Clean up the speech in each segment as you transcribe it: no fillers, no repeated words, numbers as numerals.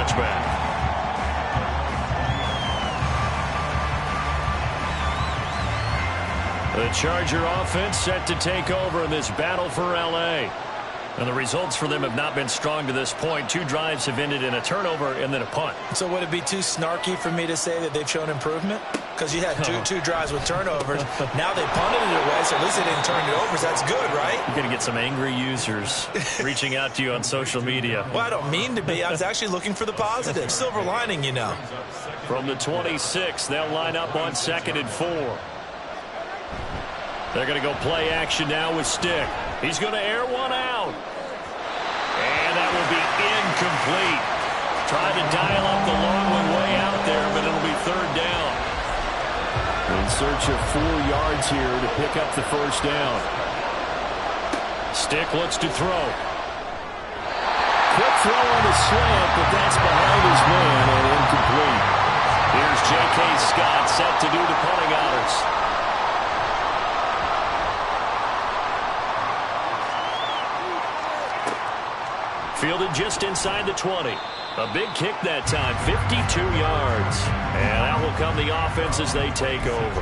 touchback. The Charger offense set to take over in this battle for L.A. And the results for them have not been strong to this point. 2 drives have ended in a turnover and then a punt. So would it be too snarky for me to say that they've shown improvement? Because you had two drives with turnovers. Now they punted it away, so at least they didn't turn it over. So that's good, right? You're going to get some angry users reaching out to you on social media. Well, I don't mean to be. I was actually looking for the positive. Silver lining, you know. From the 26, they'll line up on 2nd and 4. They're going to go play action now with Stick. He's going to air one out. And that will be incomplete. Trying to dial up the long one way out there, but it'll be 3rd down. In search of 4 yards here to pick up the 1st down. Stick looks to throw. Quick throw on the slant, but that's behind his man and incomplete. Here's J.K. Scott set to do the punting honors. Fielded just inside the 20. A big kick that time, 52 yards. And out will come the offense as they take over.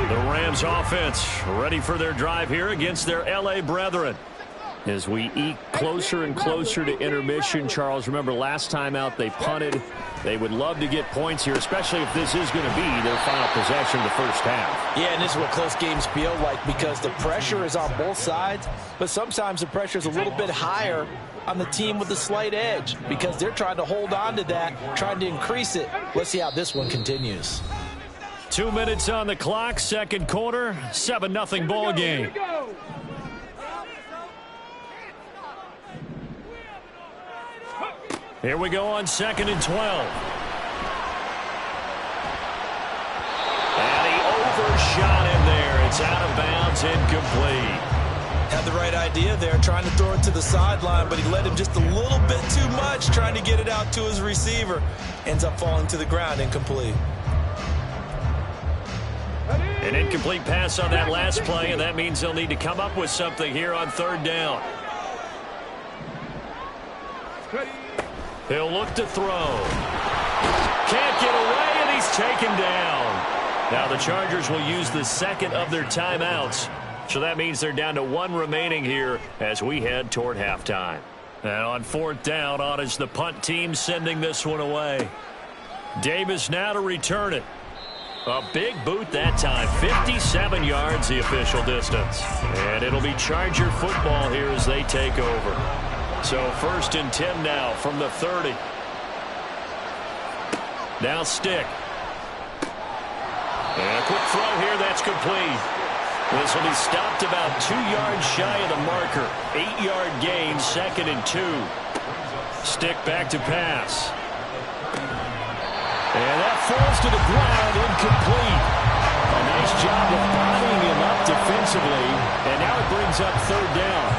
The Rams offense ready for their drive here against their L.A. brethren. As we eke closer and closer to intermission, Charles, remember last time out they punted. They would love to get points here, especially if this is going to be their final possession of the first half. Yeah, and this is what close games feel like because the pressure is on both sides, but sometimes the pressure is a little bit higher on the team with the slight edge because they're trying to hold on to that, trying to increase it. Let's see how this one continues. 2 minutes on the clock, 2nd quarter, 7-0 ball game. Here we go on 2nd and 12. And he overshot him there. It's out of bounds, incomplete. Had the right idea there, trying to throw it to the sideline, but he led him just a little bit too much, trying to get it out to his receiver. Ends up falling to the ground, incomplete. An incomplete pass on that last play, and that means they'll need to come up with something here on 3rd down. He'll look to throw. Can't get away, and he's taken down. Now the Chargers will use the 2nd of their timeouts. So that means they're down to 1 remaining here as we head toward halftime. And on 4th down, on is the punt team sending this one away. Davis now to return it. A big boot that time. 57 yards the official distance. And it'll be Charger football here as they take over. So 1st and 10 now from the 30. Now Stick. And a quick throw here, that's complete. This will be stopped about 2 yards shy of the marker. 8-yard gain, 2nd and 2. Stick back to pass. And that falls to the ground, incomplete. A nice job of bodying him up defensively. And now it brings up 3rd down.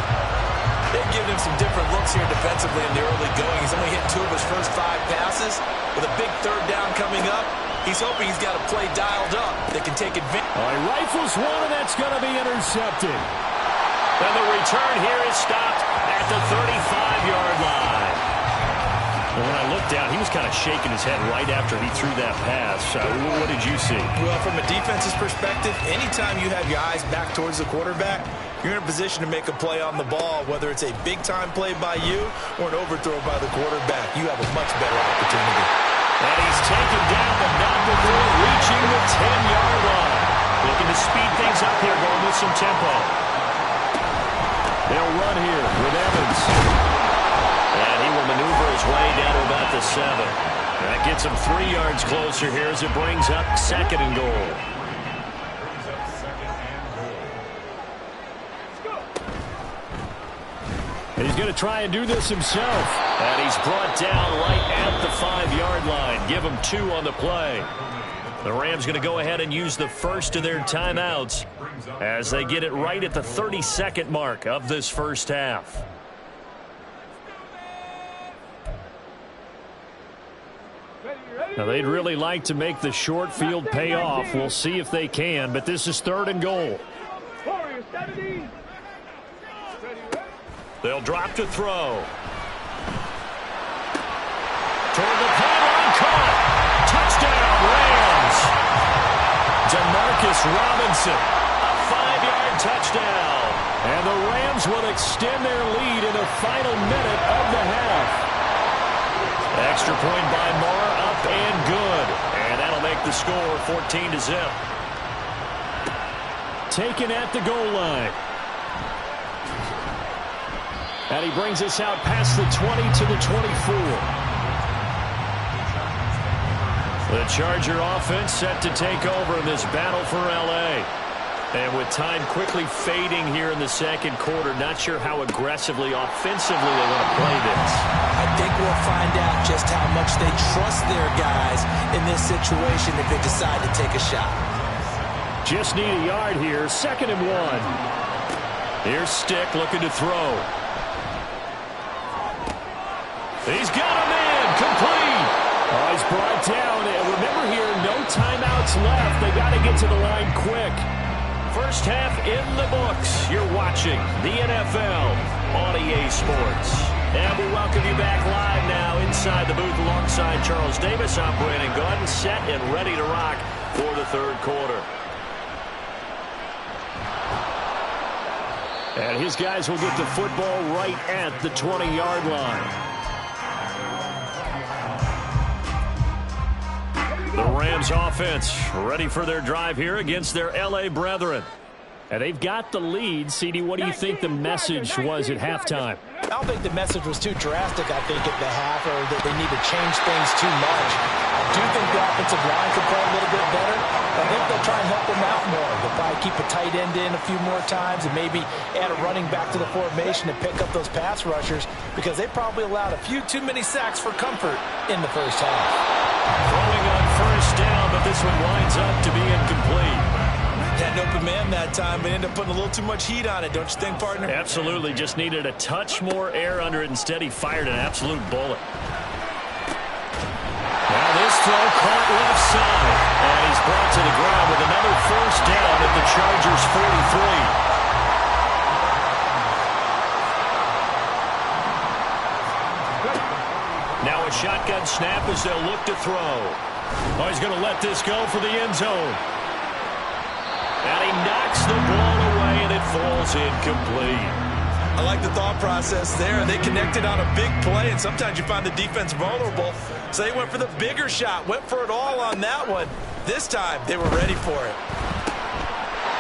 They've given him some different looks here defensively in the early going. He's only hit 2 of his first 5 passes. With a big 3rd down coming up, he's hoping he's got a play dialed up that can take advantage. He rifles one, and that's going to be intercepted. And the return here is stopped at the 35-yard line. And when I looked down, he was kind of shaking his head right after he threw that pass. What did you see? Well, from a defense's perspective, anytime you have your eyes back towards the quarterback, you're in a position to make a play on the ball, whether it's a big-time play by you or an overthrow by the quarterback. You have a much better opportunity. And he's taken down, but not before reaching the 10-yard line. Looking to speed things up here, going with some tempo. They'll run here with Evans. And he will maneuver his way down to about the 7. That gets him 3 yards closer here as it brings up 2nd and goal. He's going to try and do this himself. And he's brought down right at the 5-yard line. Give him 2 on the play. The Rams going to go ahead and use the 1st of their timeouts as they get it right at the 32nd mark of this first half. Now, they'd really like to make the short field pay off. We'll see if they can, but this is 3rd and goal. They'll drop to throw. Toward the pylon, caught. Touchdown, Rams. Demarcus Robinson, a 5-yard touchdown. And the Rams will extend their lead in the final minute of the half. Extra point by Marr, up and good. And that'll make the score 14-0. Taken at the goal line. And he brings us out past the 20 to the 24. The Charger offense set to take over in this battle for L.A. And with time quickly fading here in the second quarter, not sure how aggressively, offensively they want to play this. I think we'll find out just how much they trust their guys in this situation if they decide to take a shot. Just need a yard here, 2nd and 1. Here's Stick looking to throw. He's got a man, complete. Oh, he's brought down. And remember here, no timeouts left. They got to get to the line quick. First half in the books. You're watching the NFL on EA Sports. And we welcome you back live now inside the booth alongside Charles Davis. I'm Brandon Gunn, set and ready to rock for the third quarter. And his guys will get the football right at the 20-yard line. The Rams offense ready for their drive here against their L.A. brethren. And they've got the lead. CD, what do you think the message was at halftime? I don't think the message was too drastic, I think, at the half, or that they need to change things too much. I do think the offensive line could play a little bit better. I think they'll try and help them out more. They'll probably keep a tight end in a few more times and maybe add a running back to the formation and pick up those pass rushers because they probably allowed a few too many sacks for comfort in the first half. Throwing on first down, but this one winds up to be incomplete. Had an open man that time, but ended up putting a little too much heat on it, don't you think, partner? Absolutely. Just needed a touch more air under it. Instead, he fired an absolute bullet. Now this throw caught left side. And he's brought to the ground with another first down at the Chargers' 43. Now a shotgun snap as they'll look to throw. Oh, he's going to let this go for the end zone. And he knocks the ball away, and it falls incomplete. I like the thought process there. They connected on a big play, and sometimes you find the defense vulnerable. So they went for the bigger shot, went for it all on that one. This time, they were ready for it.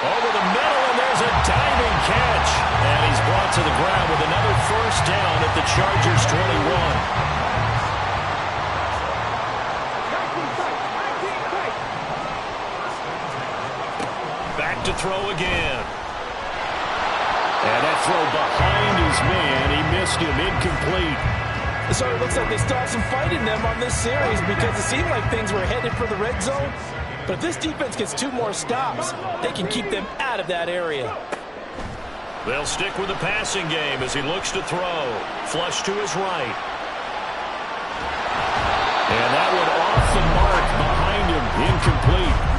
Over the middle, and there's a diving catch. And he's brought to the ground with another first down at the Chargers' 21. To throw again. And that throw behind his man. He missed him, incomplete. So it looks like they still have some fight in them on this series because it seemed like things were headed for the red zone. But if this defense gets 2 more stops, they can keep them out of that area. They'll stick with the passing game as he looks to throw. Flush to his right. And that one off the mark behind him, incomplete.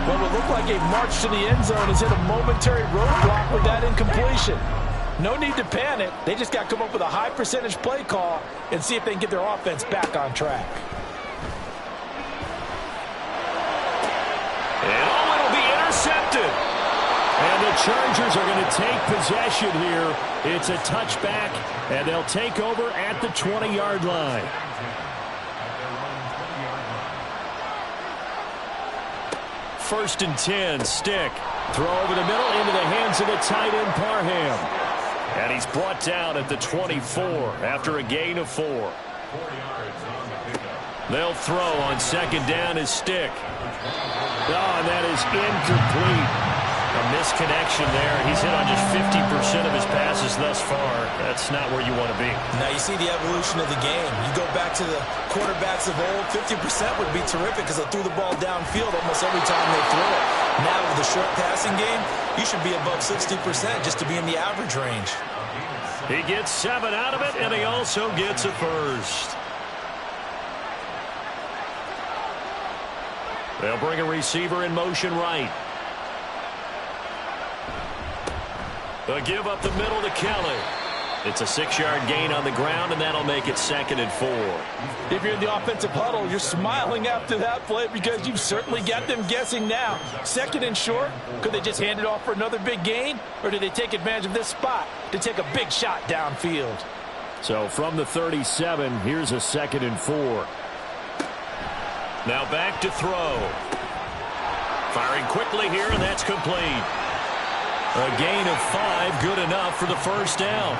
What would look like a march to the end zone has hit a momentary roadblock with that incompletion. No need to panic. They just got to come up with a high percentage play call and see if they can get their offense back on track. And oh, it'll be intercepted. And the Chargers are going to take possession here. It's a touchback, and they'll take over at the 20-yard line. First and 10, Stick. Throw over the middle into the hands of the tight end, Parham. And he's brought down at the 24 after a gain of 4. They'll throw on second down as Stick. Oh, and that is incomplete. A misconnection there. He's hit on just 50% of his passes thus far. That's not where you want to be. Now you see the evolution of the game. You go back to the quarterbacks of old, 50% would be terrific because they threw the ball downfield almost every time they threw it. Now with the short passing game, you should be above 60% just to be in the average range. He gets 7 out of it, and he also gets a first. They'll bring a receiver in motion right. They'll give up the middle to Kelly. It's a 6-yard gain on the ground, and that'll make it 2nd and 4. If you're in the offensive huddle, you're smiling after that play because you've certainly got them guessing now. 2nd and short, could they just hand it off for another big gain? Or do they take advantage of this spot to take a big shot downfield? So from the 37, here's a 2nd and 4. Now back to throw. Firing quickly here, and that's complete. A gain of 5, good enough for the first down.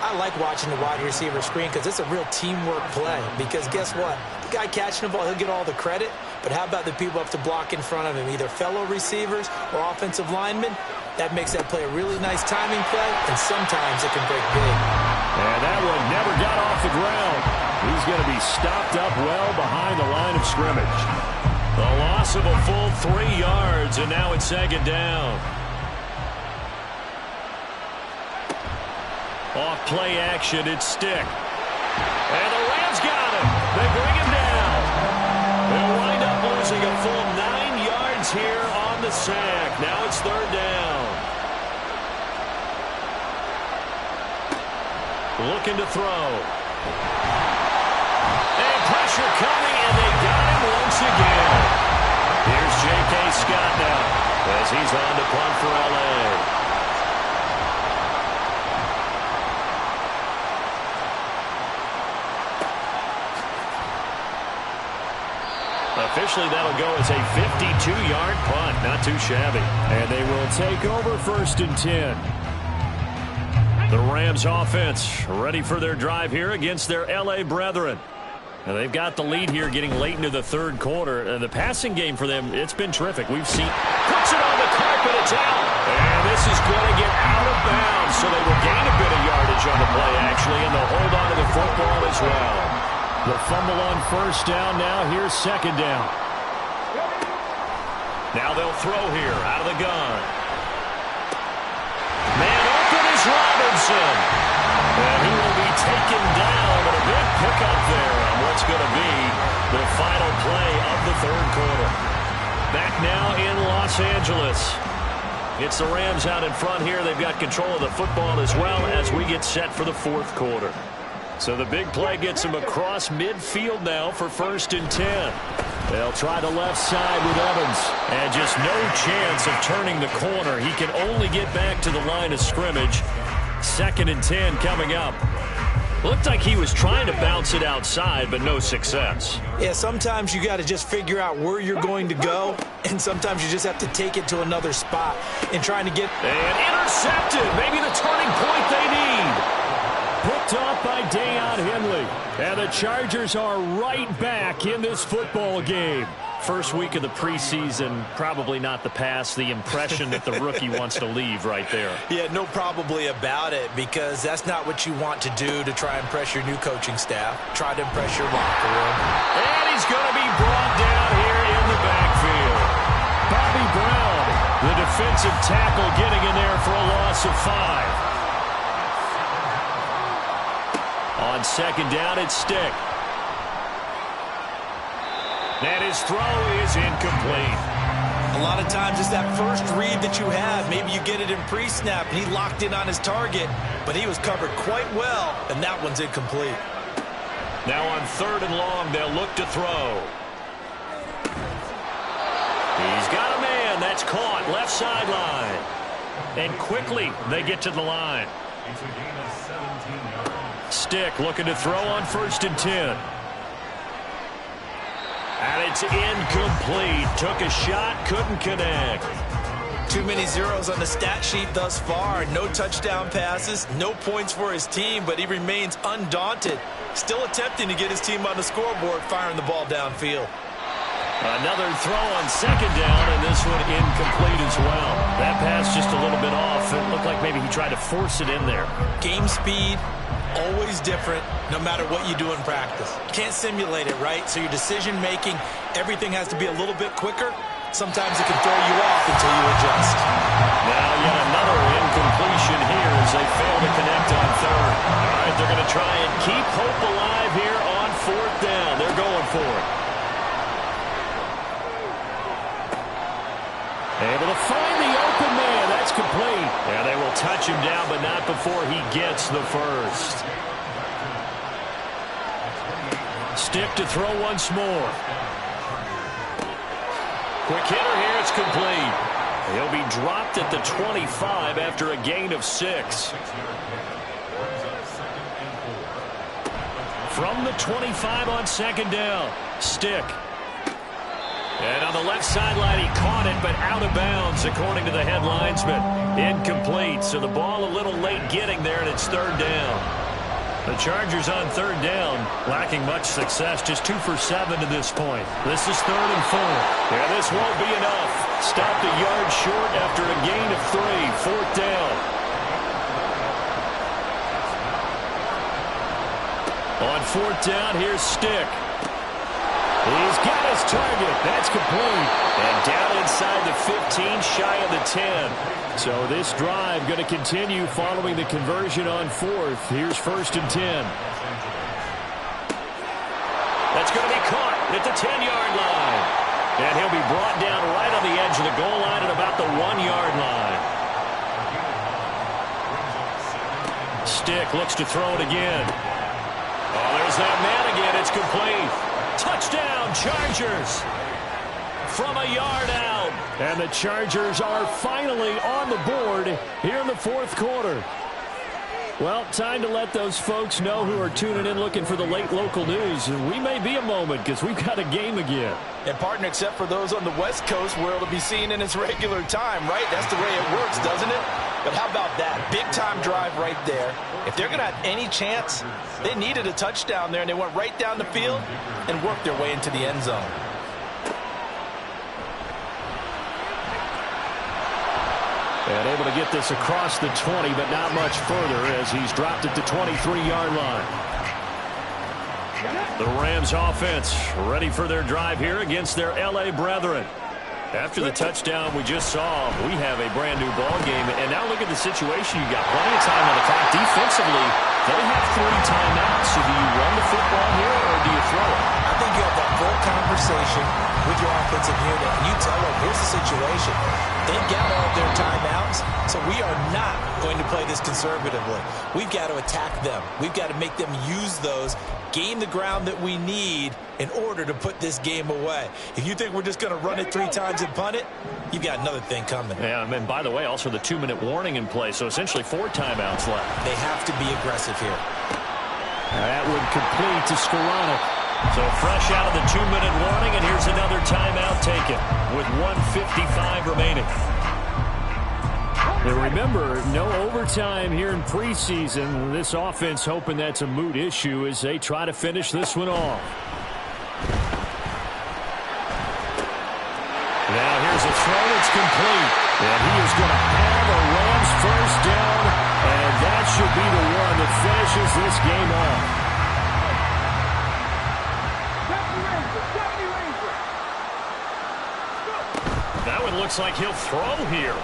I like watching the wide receiver screen because it's a real teamwork play. Because guess what? The guy catching the ball, he'll get all the credit. But how about the people up to block in front of him, either fellow receivers or offensive linemen? That makes that play a really nice timing play, and sometimes it can break big. And that one never got off the ground. He's going to be stopped up well behind the line of scrimmage. The loss of a full 3 yards, and now it's 2nd down. Off play action, it's Stick. And the Rams got him. They bring him down. They'll wind up losing a full 9 yards here on the sack. Now it's 3rd down. Looking to throw. And pressure coming, and they got him once again. Here's J.K. Scott now as he's on to punt for L.A. Officially, that'll go as a 52-yard punt. Not too shabby. And they will take over 1st and 10. The Rams offense ready for their drive here against their L.A. brethren. And they've got the lead here getting late into the 3rd quarter. And the passing game for them, it's been terrific. We've seen, puts it on the carpet, it's out. And this is going to get out of bounds. So they will gain a bit of yardage on the play, actually, and they'll hold on to the football as well. The fumble on 1st down. Now here's 2nd down. Now they'll throw here out of the gun. Man open is Robinson. And he will be taken down, but a big pickup there on what's going to be the final play of the 3rd quarter. Back now in Los Angeles. It's the Rams out in front here. They've got control of the football as well as we get set for the 4th quarter. So the big play gets him across midfield now for 1st and 10. They'll try the left side with Evans. And just no chance of turning the corner. He can only get back to the line of scrimmage. 2nd and 10 coming up. Looked like he was trying to bounce it outside, but no success. Yeah, sometimes you got to just figure out where you're going to go, and sometimes you just have to take it to another spot and trying to get... And intercepted. Maybe the turning point they need. Picked off by Deion Henley. And the Chargers are right back in this football game. First week of the preseason, probably not the pass, the impression that the rookie wants to leave right there. Yeah, no probably about it, because that's not what you want to do to try and impress your new coaching staff. Try to impress your locker room. And he's going to be brought down here in the backfield. Bobby Brown, the defensive tackle, getting in there for a loss of 5. On 2nd down, it's Stick. And his throw is incomplete. A lot of times it's that first read that you have. Maybe you get it in pre-snap, and he locked in on his target, but he was covered quite well, and that one's incomplete. Now on 3rd and long, they'll look to throw. He's got a man. That's caught. Left sideline. And quickly, they get to the line. Stick looking to throw on 1st and 10. And it's incomplete. Took a shot, couldn't connect. Too many zeros on the stat sheet thus far. No touchdown passes, no points for his team, but he remains undaunted. Still attempting to get his team on the scoreboard, firing the ball downfield. Another throw on 2nd down, and this one incomplete as well. That pass just a little bit off. It looked like maybe he tried to force it in there. Game speed, always different, no matter what you do in practice. Can't simulate it, right? So your decision-making, everything has to be a little bit quicker. Sometimes it can throw you off until you adjust. Now yet another incompletion here as they fail to connect on 3rd. All right, they're going to try and keep hope alive here on 4th down. They're going for it. Able to find the open man. That's complete. Yeah, they will touch him down, but not before he gets the first. Stick to throw once more. Quick hitter here. It's complete. He'll be dropped at the 25 after a gain of 6. From the 25 on second down. Stick. And on the left sideline, he caught it, but out of bounds, according to the head linesman. Incomplete, so the ball a little late getting there, and it's third down. The Chargers on third down, lacking much success, just 2 for 7 to this point. This is 3rd and 4. Yeah, this won't be enough. Stopped a yard short after a gain of 3, 4th down. On 4th down, here's Stick. He's got his target. That's complete. And down inside the 15, shy of the 10. So this drive going to continue following the conversion on 4th. Here's 1st and 10. That's going to be caught at the 10-yard line. And he'll be brought down right on the edge of the goal line at about the 1-yard line. Stick looks to throw it again. Oh, there's that man again. It's complete. Touchdown, Chargers. From a yard out. And the Chargers are finally on the board here in the 4th quarter. Well, time to let those folks know who are tuning in looking for the late local news. We may be a moment because we've got a game again. And, partner, except for those on the West Coast where it'll be seen in its regular time, right? That's the way it works, doesn't it? But how about that? Big-time drive right there. If they're going to have any chance, they needed a touchdown there, and they went right down the field and worked their way into the end zone. And able to get this across the 20, but not much further as he's dropped it to 23-yard line. The Rams offense ready for their drive here against their L.A. brethren. After the touchdown we just saw, we have a brand-new ball game. And now look at the situation. You got plenty of time on the clock. Defensively, they have 3 timeouts. So do you run the football here or do you throw it? I think you have that full conversation with your offensive unit, and you tell them, here's the situation. They've got all of their timeouts, so we are not going to play this conservatively. We've got to attack them. We've got to make them use those, gain the ground that we need in order to put this game away. If you think we're just going to run it 3 times and punt it, you've got another thing coming. Yeah, and by the way, also the 2-minute warning in play, so essentially 4 timeouts left. They have to be aggressive here. That would complete to Skoranek. So fresh out of the 2-minute warning, and here's another timeout taken with 1:55 remaining. And remember, no overtime here in preseason. This offense hoping that's a moot issue as they try to finish this one off. Now here's a throw that's complete. And he is going to have a Rams first down, and that should be the one that finishes this game off. That one looks like he'll throw here.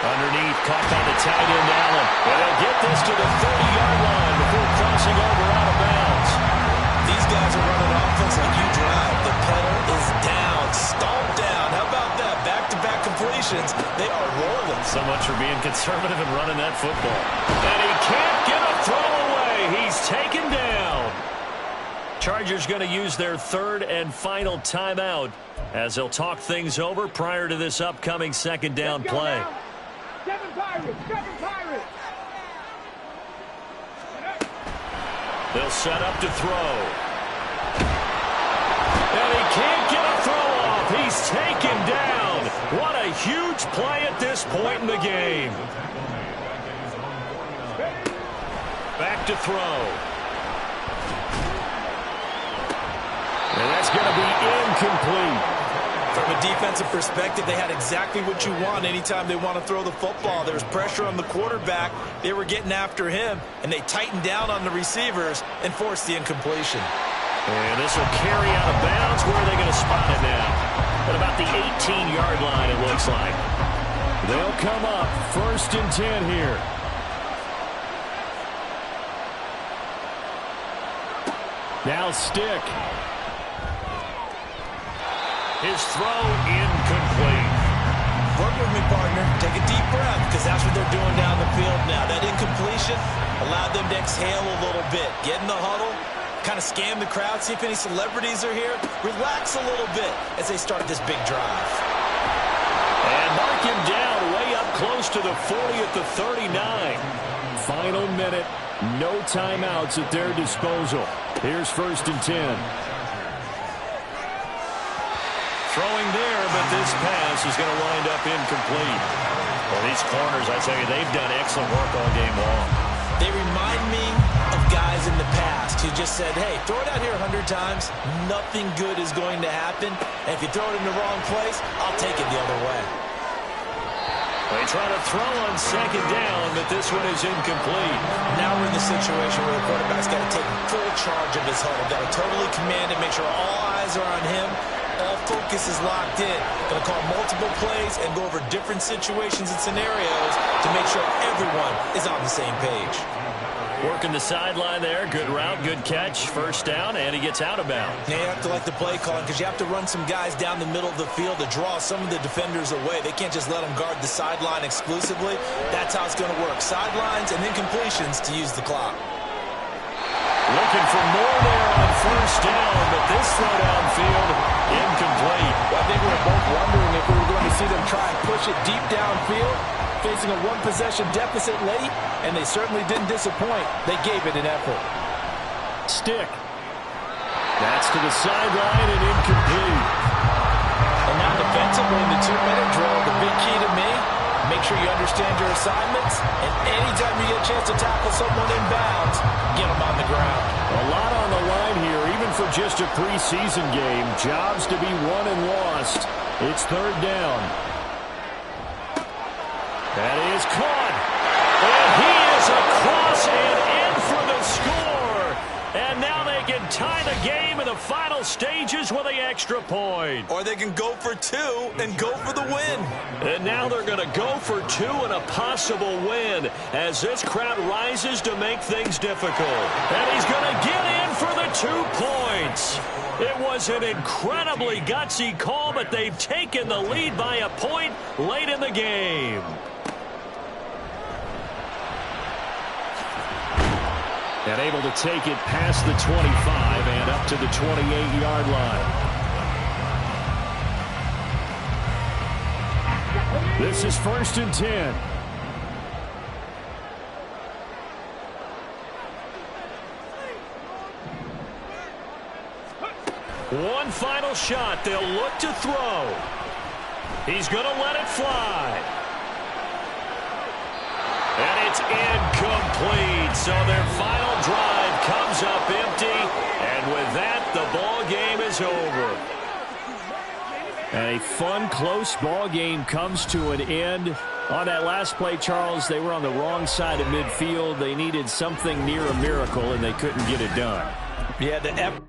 Underneath, caught by the tight end, Allen. And they'll get this to the 30-yard line before crossing over out of bounds. These guys are running offense like you drive. The pedal is down, stomped down. How about that? Back-to-back completions. They are rolling. So much for being conservative and running that football. And he can't get a throw away. He's taken down. Chargers going to use their 3rd and final timeout as they'll talk things over prior to this upcoming 2nd down play. Seven Pirates! They'll set up to throw. And he can't get a throw off. He's taken down. What a huge play at this point in the game. Back to throw. And that's going to be incomplete. From a defensive perspective, they had exactly what you want anytime they want to throw the football. There was pressure on the quarterback. They were getting after him, and they tightened down on the receivers and forced the incompletion. And this will carry out of bounds. Where are they going to spot it now? At about the 18-yard line, it looks like. They'll come up 1st and 10 here. Now Stick. His throw incomplete. Work with me, partner. Take a deep breath, because that's what they're doing down the field now. That incompletion allowed them to exhale a little bit. Get in the huddle, kind of scan the crowd, see if any celebrities are here. Relax a little bit as they start this big drive. And mark him down way up close to the 40 at the 39. Final minute. No timeouts at their disposal. Here's 1st and 10. Throwing there, but this pass is going to wind up incomplete. Well, these corners, I tell you, they've done excellent work all game long. They remind me of guys in the past who just said, hey, throw it out here 100 times. Nothing good is going to happen. And if you throw it in the wrong place, I'll take it the other way. They try to throw on 2nd down, but this one is incomplete. Now we're in the situation where the quarterback's got to take full charge of his huddle. Got to totally command it, make sure all eyes are on him. All focus is locked in. Going to call multiple plays and go over different situations and scenarios to make sure everyone is on the same page. Working the sideline there. Good route, good catch. 1st down, and he gets out of bounds. Now you have to like the play calling because you have to run some guys down the middle of the field to draw some of the defenders away. They can't just let them guard the sideline exclusively. That's how it's going to work. Sidelines and incompletions to use the clock. Looking for more there on 1st down, but this throw downfield, incomplete. Well, I think we were both wondering if we were going to see them try and push it deep downfield, facing a one-possession deficit late, and they certainly didn't disappoint. They gave it an effort. Stick. That's to the sideline and incomplete. And now defensively in the 2-minute drill, the big key to me, make sure you understand your assignments, and anytime you get a chance to tackle someone in bounds, get them on the ground. A lot on the line here, even for just a preseason game. Jobs to be won and lost. It's 3rd down. That is caught. And he is across and in for the score. And now they can tie the game in the final stages with the extra point. Or they can go for 2 and go for the win. And now they're going to go for 2 and a possible win as this crowd rises to make things difficult. And he's going to get in for the 2 points. It was an incredibly gutsy call, but they've taken the lead by a point late in the game. And able to take it past the 25 and up to the 28-yard line. This is 1st and 10. One final shot. They'll look to throw. He's going to let it fly. And it's incomplete. So their final drive comes up empty. And with that, the ball game is over. And a fun, close ball game comes to an end. On that last play, Charles, they were on the wrong side of midfield. They needed something near a miracle, and they couldn't get it done. Yeah, the effort.